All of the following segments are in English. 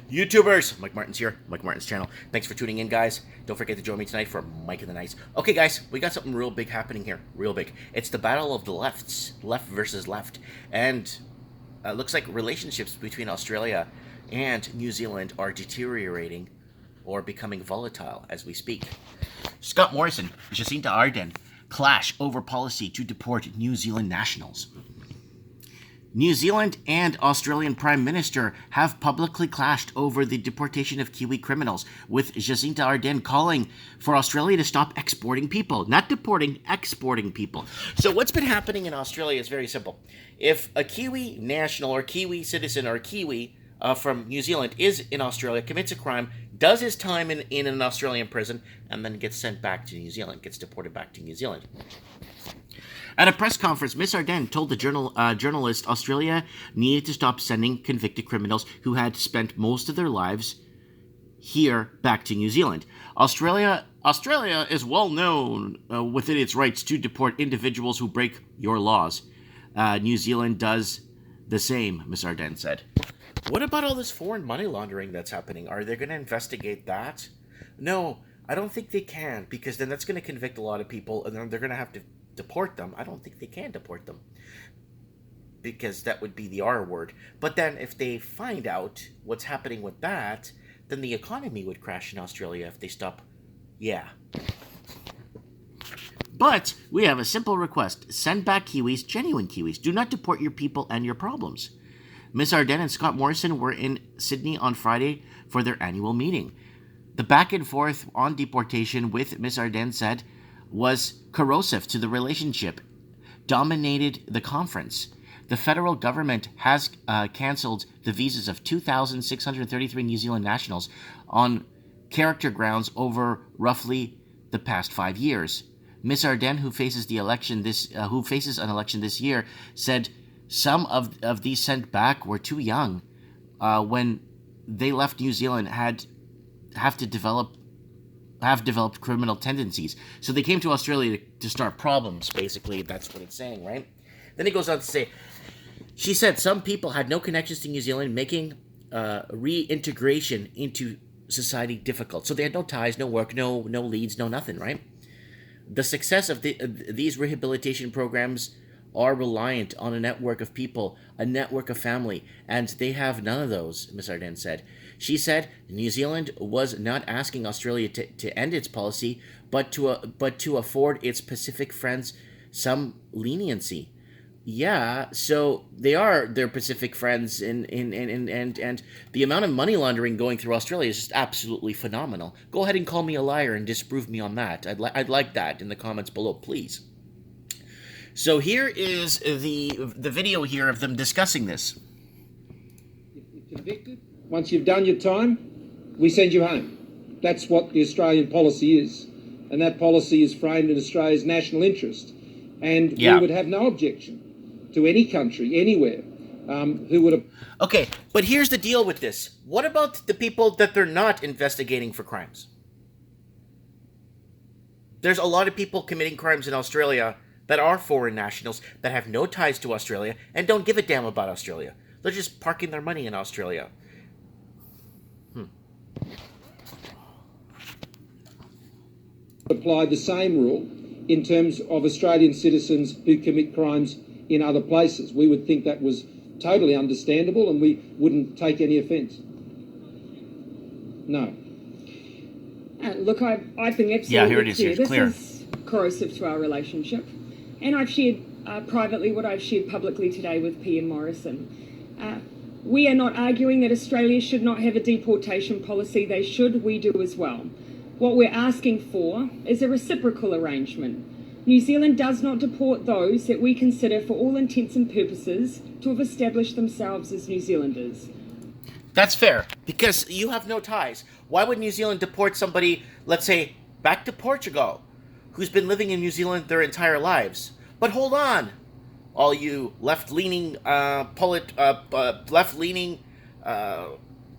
YouTubers, Mike Martin's here, Mike Martin's channel. Thanks for tuning in, guys. Don't forget to join me tonight for Mike in the Nights. Okay, guys, we got something real big happening here, real big. It's the battle of the lefts, left versus left, and looks like relationships between Australia and New Zealand are deteriorating or becoming volatile as we speak. Scott Morrison, Jacinta Ardern clash over policy to deport New Zealand nationals. New Zealand and Australian Prime Minister have publicly clashed over the deportation of Kiwi criminals, with Jacinta Ardern calling for Australia to stop exporting people. Not deporting, exporting people. So what's been happening in Australia is very simple. If a Kiwi national or Kiwi citizen or Kiwi from New Zealand is in Australia, commits a crime, does his time in an Australian prison, and then gets sent back to New Zealand, gets deported back to New Zealand. At a press conference, Ms. Ardern told the journalist Australia needed to stop sending convicted criminals who had spent most of their lives here back to New Zealand. Australia is well known within its rights to deport individuals who break your laws. New Zealand does the same, Ms. Ardern said. What about all this foreign money laundering that's happening? Are they going to investigate that? No, I don't think they can, because then that's going to convict a lot of people, and then they're going to have to deport them. I don't think they can deport them, because that would be the R word. But then if they find out what's happening with that, then the economy would crash in Australia if they stop. Yeah. But we have a simple request. Send back Kiwis, genuine Kiwis. Do not deport your people and your problems. Ms. Ardern and Scott Morrison were in Sydney on Friday for their annual meeting. The back and forth on deportation with Ms. Ardern said was corrosive to the relationship, dominated the conference. The federal government has cancelled the visas of 2,633 New Zealand nationals on character grounds over roughly the past 5 years. Ms. Ardern, who faces an election this year, said some of these sent back were too young when they left New Zealand, have developed criminal tendencies. So they came to Australia to start problems, basically. That's what it's saying, right? Then he goes on to say, she said some people had no connections to New Zealand, making reintegration into society difficult. So they had no ties, no work, no leads, no nothing, right? The success of these rehabilitation programs are reliant on a network of people, a network of family, and they have none of those, Ms. Ardern said. She said New Zealand was not asking Australia to end its policy, but to afford its Pacific friends some leniency. Yeah, so they are their Pacific friends, and the amount of money laundering going through Australia is just absolutely phenomenal. Go ahead and call me a liar and disprove me on that. I'd like that in the comments below, please. So here is the video here of them discussing this. If you're convicted, once you've done your time, we send you home. That's what the Australian policy is. And that policy is framed in Australia's national interest. And we would have no objection to any country, anywhere, who would have... Okay, but here's the deal with this. What about the people that they're not investigating for crimes? There's a lot of people committing crimes in Australia that are foreign nationals that have no ties to Australia and don't give a damn about Australia. They're just parking their money in Australia. Apply the same rule in terms of Australian citizens who commit crimes in other places. We would think that was totally understandable, and we wouldn't take any offence. No. Look, I think absolutely here it is. clear. This clear. Is corrosive to our relationship. And I've shared privately what I've shared publicly today with PM Morrison. We are not arguing that Australia should not have a deportation policy. They should. We do as well. What we're asking for is a reciprocal arrangement. New Zealand does not deport those that we consider, for all intents and purposes, to have established themselves as New Zealanders. That's fair, because you have no ties. Why would New Zealand deport somebody, let's say, back to Portugal, who's been living in New Zealand their entire lives? But hold on, all you left-leaning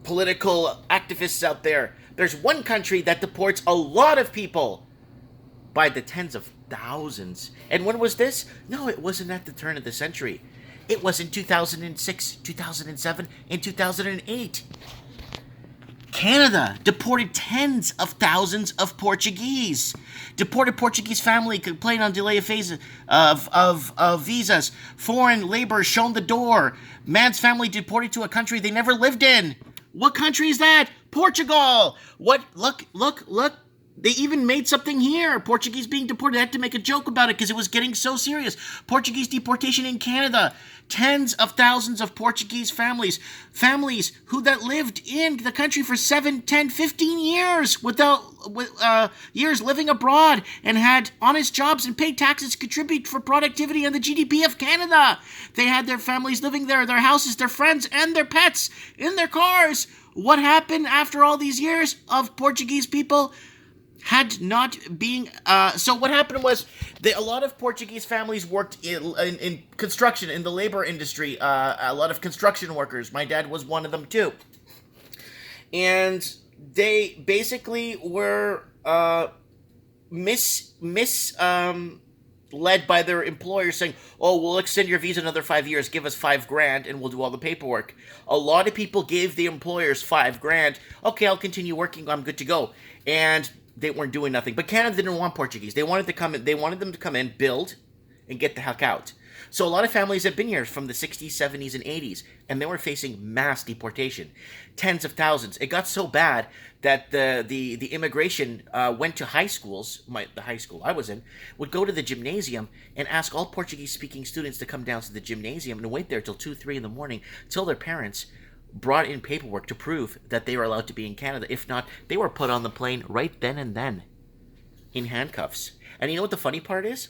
political activists out there. There's one country that deports a lot of people by the tens of thousands. And when was this? No, it wasn't at the turn of the century. It was in 2006, 2007, and 2008. Canada deported tens of thousands of Portuguese. Deported Portuguese family complained on delay of phase of visas. Foreign labor shown the door. Man's family deported to a country they never lived in. What country is that? Portugal. What? Look. They even made something here. Portuguese being deported. They had to make a joke about it because it was getting so serious. Portuguese deportation in Canada. Tens of thousands of Portuguese families who that lived in the country for 7, 10, 15 years years living abroad and had honest jobs and paid taxes, contribute for productivity and the GDP of Canada. They had their families living there, their houses, their friends, and their pets in their cars. What happened after all these years of Portuguese people had not being so what happened was a lot of Portuguese families worked in construction, in the labor industry, a lot of construction workers. My dad was one of them too, and they basically were led by their employers saying, oh, we'll extend your visa another 5 years, give us $5,000 and we'll do all the paperwork. A lot of people gave the employers $5,000. Okay, I'll continue working, I'm good to go. And they weren't doing nothing. But Canada didn't want Portuguese. They wanted them to come in, build, and get the heck out. So a lot of families have been here from the 60s, 70s, and 80s, and they were facing mass deportation. Tens of thousands. It got so bad that the immigration went to high schools. The high school I was in would go to the gymnasium and ask all Portuguese-speaking students to come down to the gymnasium and wait there till 2, 3 in the morning till their parents brought in paperwork to prove that they were allowed to be in Canada. If not, they were put on the plane right then and then in handcuffs. And you know what the funny part is?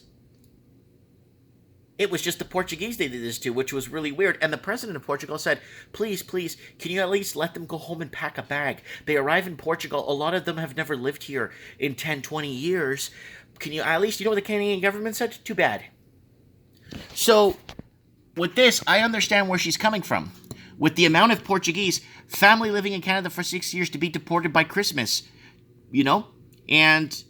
It was just the Portuguese they did this to, which was really weird. And the president of Portugal said, please, can you at least let them go home and pack a bag? They arrive in Portugal. A lot of them have never lived here in 10, 20 years. Can you at least, you know what the Canadian government said? Too bad. So with this, I understand where she's coming from. With the amount of Portuguese family living in Canada for 6 years to be deported by Christmas, and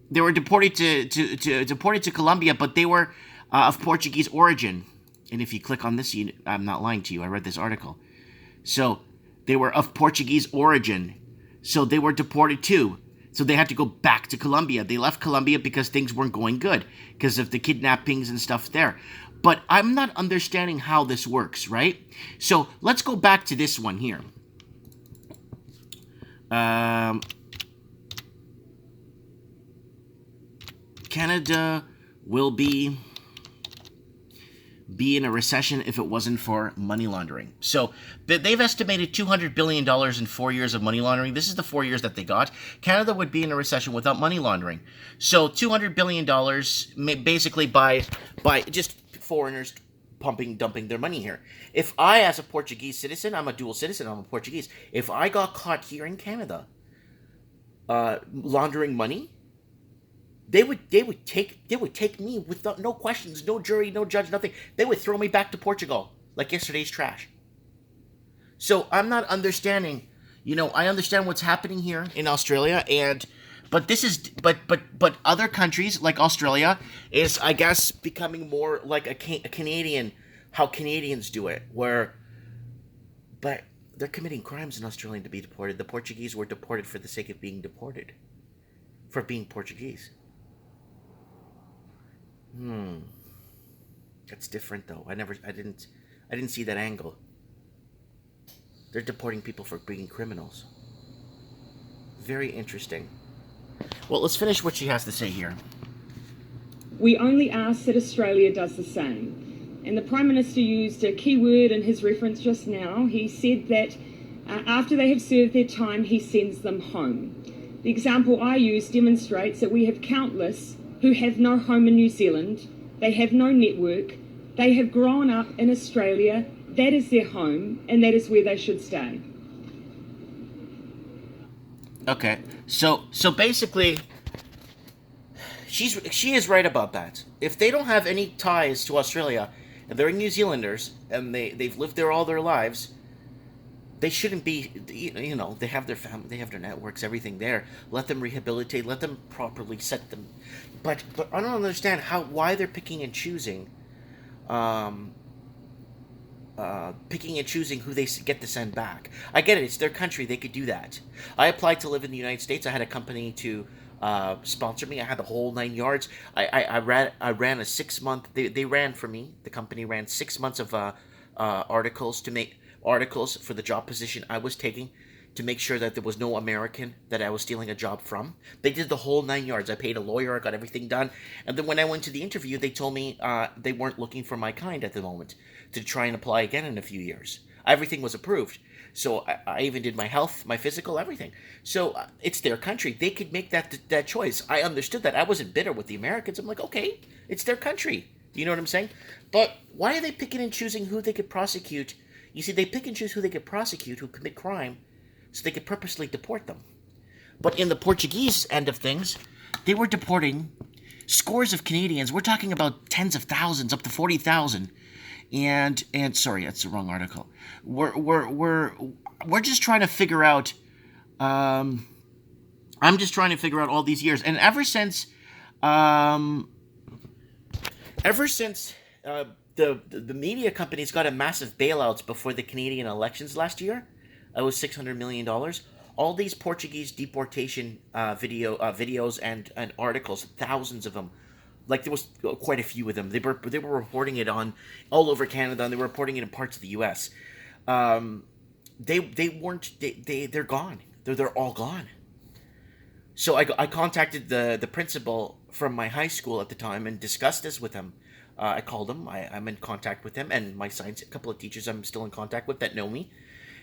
they were deported to Colombia, but they were of Portuguese origin. And if you click on this, I'm not lying to you. I read this article. So they were of Portuguese origin. So they were deported too. So they had to go back to Colombia. They left Colombia because things weren't going good because of the kidnappings and stuff there. But I'm not understanding how this works, right? So let's go back to this one here. Canada will be in a recession if it wasn't for money laundering. So they've estimated $200 billion in 4 years of money laundering. This is the 4 years that they got. Canada would be in a recession without money laundering. So $200 billion basically by just foreigners dumping their money here. If I, as a Portuguese citizen, I'm a dual citizen, I'm a Portuguese. If I got caught here in Canada laundering money, they would take me without no questions, no jury, no judge, nothing. They would throw me back to Portugal like yesterday's trash. So I'm not understanding. I understand what's happening here in Australia, but other countries like Australia is, I guess, becoming more like a Canadian, how Canadians do it, but they're committing crimes in Australia to be deported. The Portuguese were deported for the sake of being deported, for being Portuguese. That's different though. I didn't see that angle. They're deporting people for being criminals. Very interesting. Well, let's finish what she has to say here. We only ask that Australia does the same. And the Prime Minister used a key word in his reference just now. He said that after they have served their time, he sends them home. The example I use demonstrates that we have countless who have no home in New Zealand. They have no network. They have grown up in Australia. That is their home, and that is where they should stay. Okay, so basically, she is right about that. If they don't have any ties to Australia, and they're New Zealanders, and they've lived there all their lives, they shouldn't be. They have their family, they have their networks, everything there. Let them rehabilitate. Let them properly set them. But I don't understand why they're picking and choosing. picking and choosing who they get to send back. I get it; it's their country; they could do that. I applied to live in the United States. I had a company to sponsor me. I had the whole 9 yards. I ran a 6 month. They ran for me. The company ran 6 months of articles to make articles for the job position I was taking, to make sure that there was no American that I was stealing a job from. They did the whole 9 yards. I paid a lawyer. I got everything done. And then when I went to the interview, they told me they weren't looking for my kind at the moment, to try and apply again in a few years. Everything was approved. So I even did my health, my physical, everything. So it's their country. They could make that choice. I understood that. I wasn't bitter with the Americans. I'm like, okay, it's their country. You know what I'm saying? But why are they picking and choosing who they could prosecute? You see, they pick and choose who they could prosecute, who commit crime, so they could purposely deport them. But in the Portuguese end of things, they were deporting scores of Canadians. We're talking about tens of thousands, up to 40,000. And sorry, that's the wrong article. We're just trying to figure out. I'm just trying to figure out all these years, and ever since the media companies got a massive bailouts before the Canadian elections last year. It was $600 million. All these Portuguese deportation videos and articles, thousands of them. Like, there was quite a few of them. They were reporting it on all over Canada, and they were reporting it in parts of the U.S. They're gone. They're all gone. So I contacted the principal from my high school at the time and discussed this with him. I called him. I'm in contact with him, and my science, a couple of teachers I'm still in contact with that know me.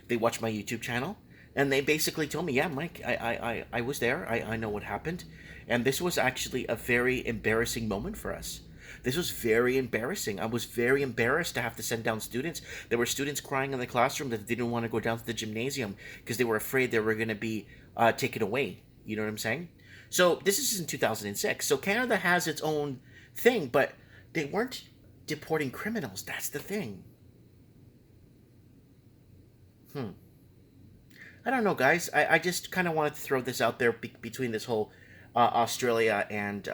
They watch my YouTube channel, and they basically told me, yeah, Mike, I was there. I know what happened. And this was actually a very embarrassing moment for us. This was very embarrassing. I was very embarrassed to have to send down students. There were students crying in the classroom that didn't want to go down to the gymnasium because they were afraid they were going to be taken away. You know what I'm saying? So this is in 2006. So Canada has its own thing, but they weren't deporting criminals. That's the thing. I don't know, guys. I just kind of wanted to throw this out there between this whole Australia and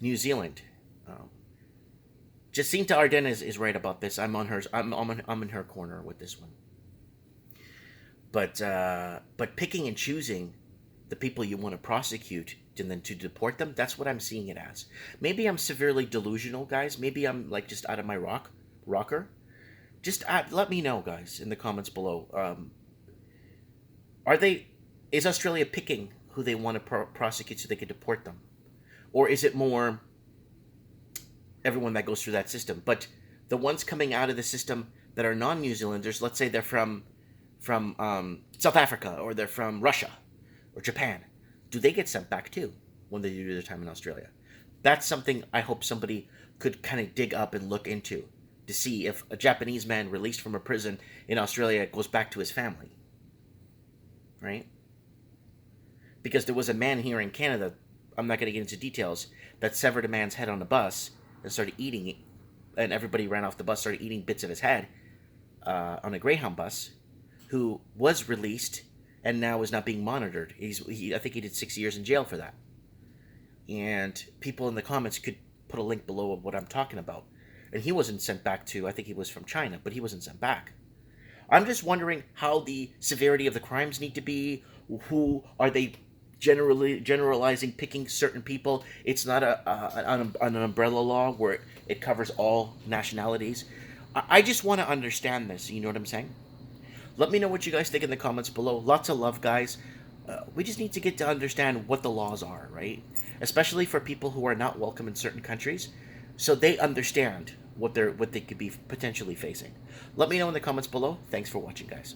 New Zealand. Jacinta Ardern is right about this. I'm on hers. I'm in her corner with this one. But picking and choosing the people you want to prosecute and then to deport them, that's what I'm seeing it as. Maybe I'm severely delusional, guys. Maybe I'm like just out of my rocker. Just let me know, guys, in the comments below. Is Australia picking who they want to prosecute so they can deport them? Or is it more everyone that goes through that system? But the ones coming out of the system that are non-New Zealanders, let's say they're from South Africa, or they're from Russia or Japan, do they get sent back too when they do their time in Australia? That's something I hope somebody could kind of dig up and look into, to see if a Japanese man released from a prison in Australia goes back to his family. Right? Because there was a man here in Canada, I'm not going to get into details, that severed a man's head on a bus and started eating it, and everybody ran off the bus, started eating bits of his head on a Greyhound bus, who was released and now is not being monitored. I think he did 6 years in jail for that. And people in the comments could put a link below of what I'm talking about. And he wasn't sent back to, I think he was from China, but he wasn't sent back. I'm just wondering how the severity of the crimes need to be. Who are they generalizing, picking certain people? It's not an umbrella law where it covers all nationalities. I just want to understand this. You know what I'm saying? Let me know what you guys think in the comments below. Lots of love, guys. We just need to get to understand what the laws are, right? Especially for people who are not welcome in certain countries, so they understand what they could be potentially facing. Let me know in the comments below. Thanks for watching, guys.